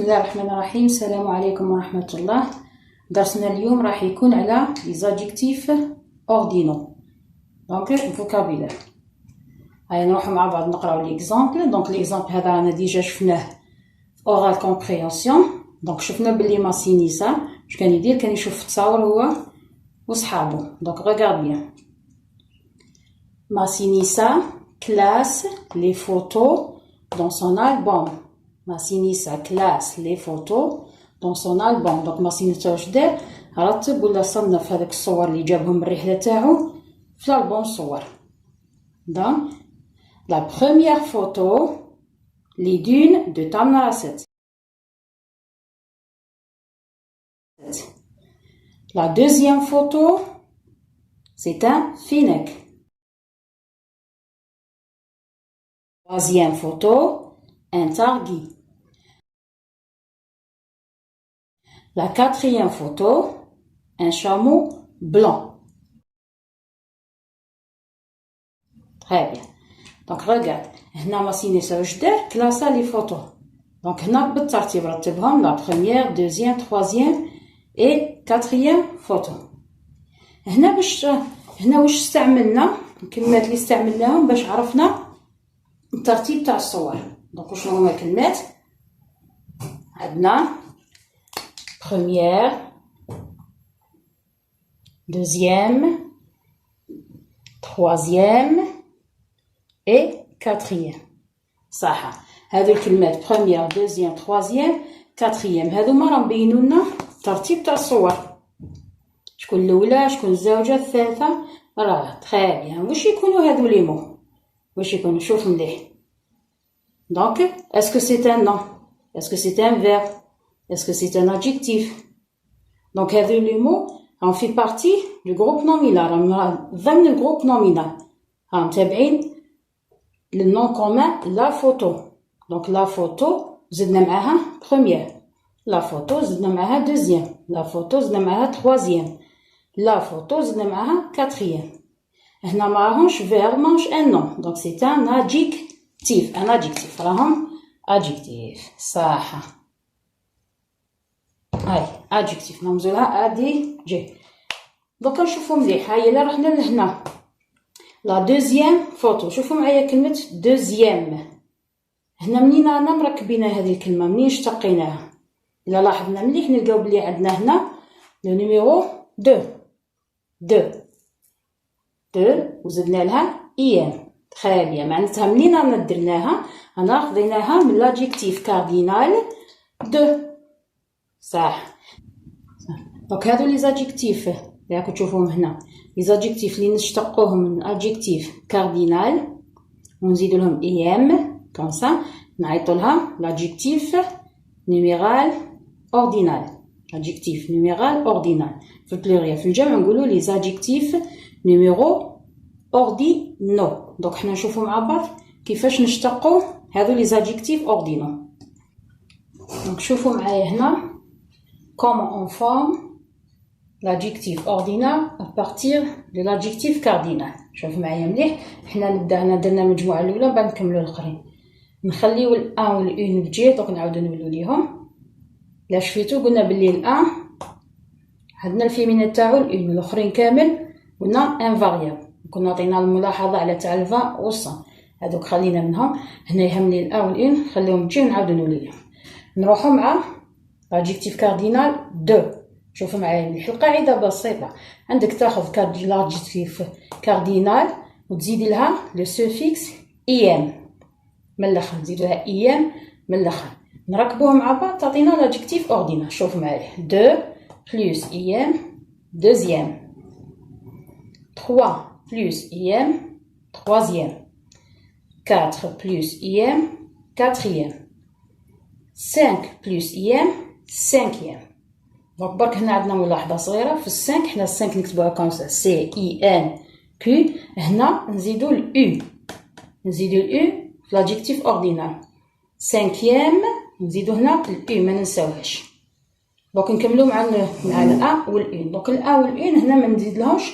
الله الرحمن الرحيم. السلام عليكم ورحمة الله. درسنا اليوم راح يكون على les adjectifs ordinaux donc vocabulaire. هيا نروح مع بعض نقراو ليكزامبل. دونك ليكزامبل هذا رانا ديجا شفناه oral comprehension. دونك شفنا بلي ماسينيسا اش كان يدير، كان يشوف في التصاور هو وصحابو. دونك regarde bien. Massinissa classe les photos dans son album. Massinissa classe les photos dans son album. Donc Massinissa واش دار؟ رتب ولا صنف هذاك الصور اللي جابهم من الرحلة تاعو في الالبوم صور. Donc la première photo, les dunes de Tamnaraset. La deuxième photo, c'est un Finek. Troisième photo, un Targui. La quatrième photo, un chameau blanc. Très bien. Donc regarde, هنا ماسينيسا واش دار؟ كلاسا لي فوتو. دونك هنا بالترتيب رتبهم لا بروميير دوزيام تروازيام اي كاتريام فوتو. هنا واش استعملنا الكلمات اللي استعملناهم باش عرفنا الترتيب تاع الصور. دونك واش هما الكلمات؟ عندنا بروميير دوزيام تروازيام et quatrième. صح، هذو الكلمات بروميير دوزيام تروازيام كاتريام هذوما راهم بينوا لنا الترتيب تاع الصور. شكون الاولى، شكون الزوجه، الثالثه، الرابعه. تري بيان. واش يكونوا هذو لي مو؟ واش يكونوا؟ شوف مليح. دونك اسكو سي ان نون، اسكو سي ان فيرب، اسكو سي ان ادجيكتيف. دونك هذو لي مو راهم في بارتي دو جروب نومينال، راهم ضمن الجروب نومينال، راهم تابعين le nom commun la photo. Donc la photo زدنا معاها première, la photo زدنا معاها deuxième, la photo زدنا معاها troisième, la photo زدنا معاها quatrième. هنا ما راهمش verbe ماهوش un nom, donc c'est un adjectif, un adjectif. راهم adjectif. صح. هاي adjectif نرمزو لها ادي جي. دوكا نشوفو مليح. هاي الا رحنا لهنا لا دوزيام فوتو، شوفوا معايا كلمة دوزيام. هنا منين رانا مركبين هذه الكلمة، منين اشتقيناها؟ إلا لاحظنا مليح نلقاو بلي عندنا هنا لو نيميرو دو وزدنا لها ايام. تخي بيان. معناتها منين رانا درناها؟ رانا خديناها من لاجيكتيف كاردينال دو. صح. دونك هادو لي زادجيكتيف اللي راكم تشوفوهم هنا، لي زادجيكتيف اللي نشتقوهم من ادجيكتيف كاردينال ونزيدو لهم ام كوم سا، نعيطوا لها لادجيكتيف نيميرال اوردينال. ادجيكتيف نيميرال اوردينال في البلوريال. في الجمع نقولوا لي زادجيكتيف نيميرو اوردينو. دونك حنا نشوفوا مع بعض كيفاش نشتقوا هذو لي زادجيكتيف اوردينو. دونك شوفوا معايا هنا comment on forme l'adjectif ordinal à partir de l'adjectif cardinal. شوف معايا مليح. حنا نبدا هنا درنا المجموعه الاولى بعد نكملوا الاخرين. نخليو الان والاون بجي. دونك نعاودو نولوا ليهم. لا شفيتو قلنا بلي الان عندنا الفيمينين تاعو الاون، الاخرين كامل قلنا ان فاريابل. كنا عطينا الملاحظه على تاع الفا والصن، هذوك خلينا منهم. هنا يهمني الان والاون نخليهم بجي ونعاودو نولوا ليهم. نروحوا مع l'adjectif cardinal de. شوفوا معايا مليح. القاعده بسيطه، عندك تاخذ l'adjectif cardinal وتزيدي لها لو سوفيكس ام من الاخر، نزيدو لها ام من الاخر، نركبوهم مع بعض تعطينا l'adjectif ordinal. شوفوا معايا دو بلس ام دوزيام، 3 بلس ام تروازيام، 4 بلس ام كاتريام، 5 بلس ام cinquième. دونك برك هنا عندنا ملاحظه صغيره في السانك. حنا السانك نكتبوها كوم سا سي اي ان كيو. هنا نزيدو الاو، نزيدو الاو في لادجيكتيف اوردينال. cinquième نزيدو هنا الاو ما ننساوهاش. دونك نكملو مع الان والاون. دونك الان والاون هنا ما نزيدلهمش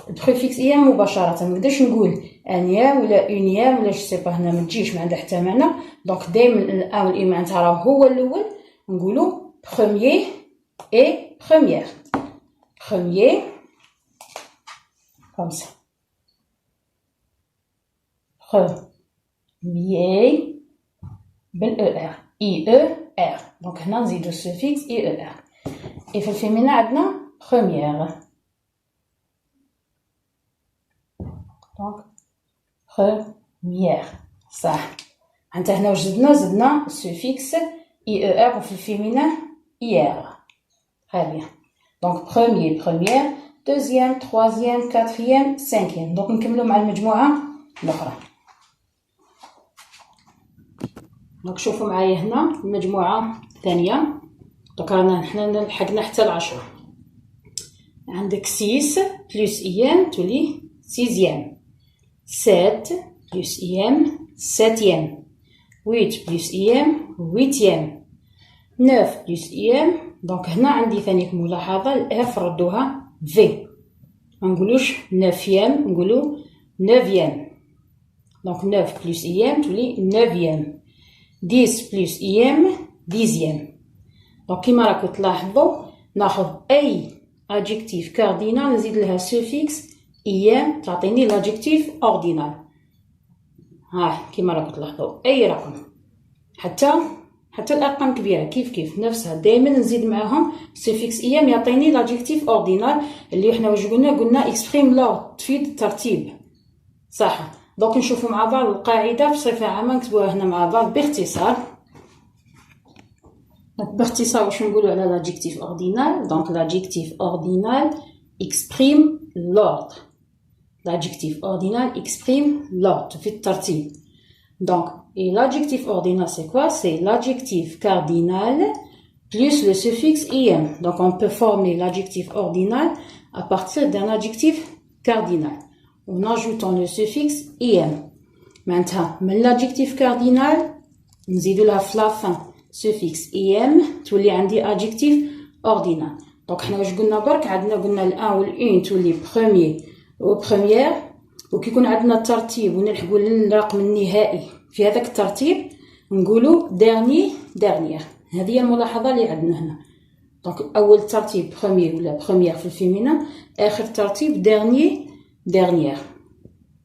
البريفيكس ايام مباشره. ما نقدرش نقول انيام ولا اونيام ولا جو سي با، هنا ما تجيش، ما عندها حتى معنى. دونك دائما الان والاون معناتها راه هو الاول نقولوا premier et première. Premier, comme ça. Premier, bel ER. I-E-R. Donc, هنا نزيدو السوفيكس I-E-R. Et في الفيمينا عندنا première. Donc, première. صح. انت هنا واش زدنا السوفيكس I-E-R وفي الفيمينا IR. Très bien. Donc, premier, première, deuxième, troisième, quatrième, cinquième. Donc, نكملو مع المجموعة الأخرى. دونك شوفوا معايا هنا المجموعة الثانية. دونك رانا حنا لحقنا حتى 10. عندك 6 بلس إيام تولي 6ème. 7 بلس إيام 7ème. 8 بلس إيام 8ème. 9 بلس إيام. دونك هنا عندي ثاني ملاحظة الإف ردوها في. منقولوش 9ème نقولو 9ème. دونك 9 بلس إيام تولي 9ème. 10 بلس إيام 10ème. دونك كيما راكو تلاحظوا ناخذ أي adjectif cardinal نزيد لها suffix إيام تعطيني l'adjectif ordinal. كيما راكو تلاحظوا أي رقم حتى الأرقام كبيرة كيف نفسها دائما نزيد معاهم suffix إيام يعطيني l'adjectif ordinal اللي احنا واش قلنا exprime l'ordre تفيد الترتيب. صح. دونك نشوفوا مع بعض القاعدة بصفة عامة نكتبوها هنا مع بعض باختصار. باختصار واش نقولوا على l'adjectif ordinal. Donc l'adjectif ordinal exprime l'ordre. L'adjectif ordinal exprime l'ordre في الترتيب. Donc et l'adjectif ordinal c'est quoi? C'est l'adjectif cardinal plus le suffixe im. Donc on peut former l'adjectif ordinal à partir d'un adjectif cardinal en ajoutant le suffixe im. Maintenant من l'adjectif cardinal نزيدو لها في la fin suffix im تولي عندي adjectif ordinal. دونك حنا واش قلنا برك قلنا الان والان تولي premier و première وكي يكون عندنا الترتيب ونلحقوا للرقم النهائي في هذاك الترتيب نقولوا dernière. هذه هي الملاحظه اللي عندنا هنا. دونك اول ترتيب premier ولا première في الفيمينا اخر ترتيب dernière.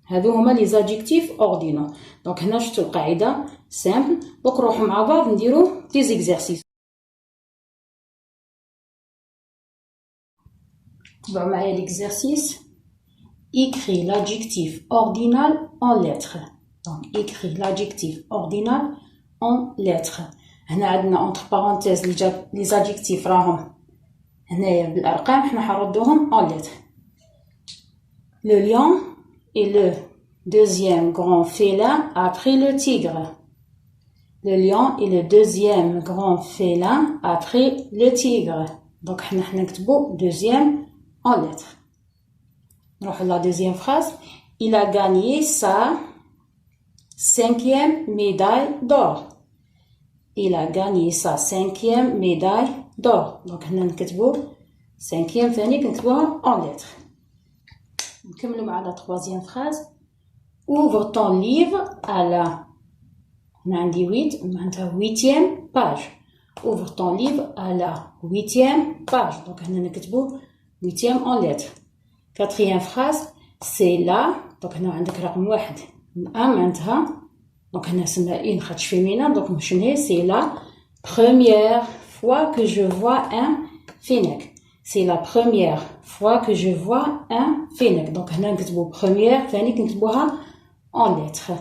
هذو هما لي زادجيكتيف اوردينال. دونك هنا شفتوا القاعده سامبل. دوك نروحوا مع بعض نديرو دي زيكزارسيس. تبعوا معايا ليكزارسيس. écris l'adjectif ordinal en lettres. Donc écris l'adjectif ordinal en lettres. هنا عندنا entre parenthèses لي زادجيكتيف راهم هنايا بالارقام حنا حنردوهم en lettres. Le lion est le deuxième grand félin après le tigre. Le lion est le deuxième grand félin après le tigre. Donc حنا نكتبو deuxième en lettres. نروح la deuxième phrase. Il a gagné sa 5e médaille d'or. Il a gagné sa 5e médaille d'or. Donc هنا نكتبو 5e ثاني كنكتبوها en lettres. نكملو مع la troisième phrase. Ouvre ton livre à la هنا عندي 8 معناتها 8e page. Ouvre ton livre à la 8e page. Donc هنا نكتبو 8e en lettres. Quatrième phrase. C'est là. Donc هنا عندك رقم 1 معناتها donc هنا اسمها إن خاطش فيمينا. donc شنو هي؟ c'est la première fois que je vois un fennec. c'est la première fois que je vois un fennec. donc هنا نكتبو première ثاني كنكتبوها en lettres.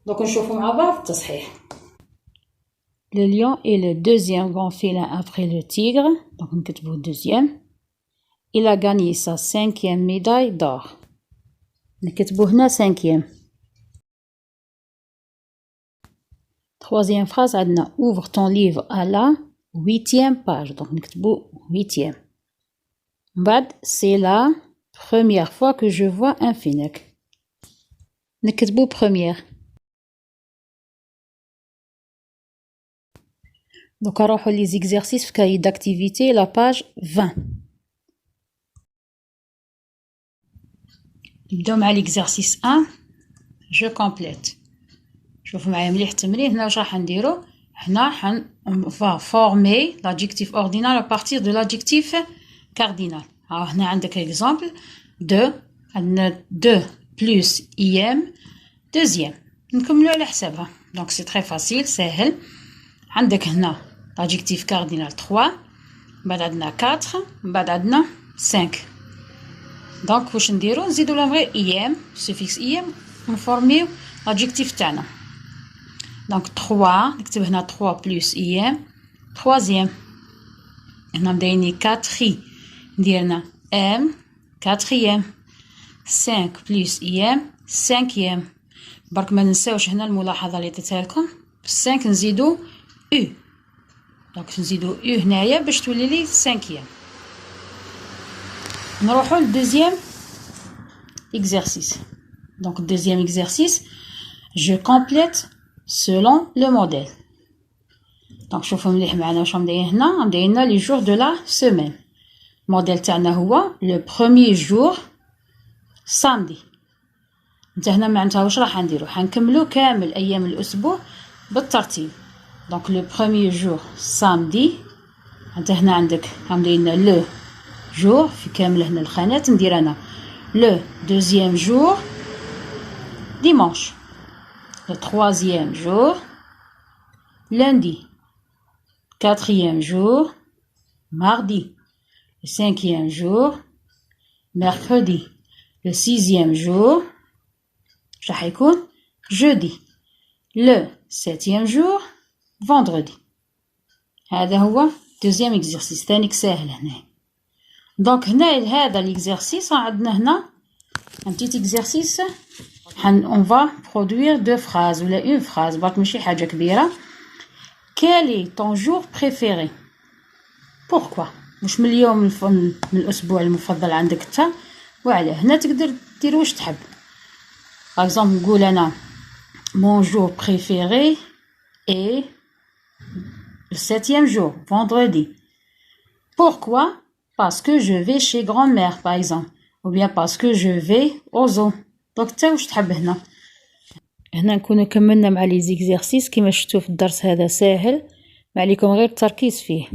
donc نشوفو مع بعض التصحيح. Le lion est le deuxième grand félin après le tigre. donc نكتبو deuxième. Il a gagné sa 5e médaille d'or. نكتبو هنا 5e. Troisième phrase عندنا ouvre ton livre à la 8e page. donc نكتبو 8e. بعد c'est la première fois que je vois un fennec. نكتبو première. donc نروحو لي زيكزارسيس في cahier d'activité la page 20. نبداو مع l'exercice 1. je complète. شوفوا معايا مليح التمرين. هنا واش راح نديرو؟ حنا on va former l'adjectif ordinal à partir de l'adjectif cardinal. Alors, هنا عندك exemple 2 عندنا 2 plus im deuxième نكملو على حسابها. donc c'est très facile سهل. عندك هنا l'adjectif cardinal 3 بعد عندنا 4 بعد عندنا 5. donc واش نديرو نزيدو لهم غير im suffix im ونفورميو l'adjectif تاعنا. donc 3 نكتب هنا 3 plus im troisième. هنا مدايرني 4 نديرنا m quatrième. 5 plus im cinquième. برك ما ننساوش هنا الملاحظه اللي درتها لكم 5 نزيدو u. دونك نزيدو u هنايا باش تولي لي cinquième. نروحو للدوزيام exercice. donc deuxième exercice je complète selon le modèle. donc شوفوا مليح معنا واش مدايرين هنا. مدايرين لنا لي جور دو لا سيمين. الموديل تاعنا هو لو بروميير جور samedi. نتا هنا معناتها واش راح نديرو حنكملو كامل ايام الاسبوع بالترتيب. دونك لو بروميير جور samedi. نتا هنا عندك عاملين لو جور في كامل هنا الخانات. ندير انا لو دوزيام جور dimanche. le troisième jour lundi. quatrième jour mardi. le cinquième jour mercredi. le sixième jour راح يكون jeudi. le septième jour vendredi. هذا هو deuxième exercice. ثانيك ساهل هنا. دونك هنا هذا l'exercice عندنا هنا un petit exercice. on va produire deux phrases ولا une phrase برك ماشي حاجة كبيرة. quel est ton jour préféré? pourquoi؟ مش من اليوم من الأسبوع المفضل عندك انت وعلاه. هنا تقدر دير واش تحب. par exemple نقول أنا mon jour préféré est le septième jour vendredi. pourquoi? parce que je vais chez grand-mère par exemple ou bien parce que je vais au zoo. دونك انت واش تحب هنا. هنا نكونوا كملنا مع لي زيكزارسيس. كيما شفتوا في الدرس هذا ساهل، ما عليكم غير التركيز فيه.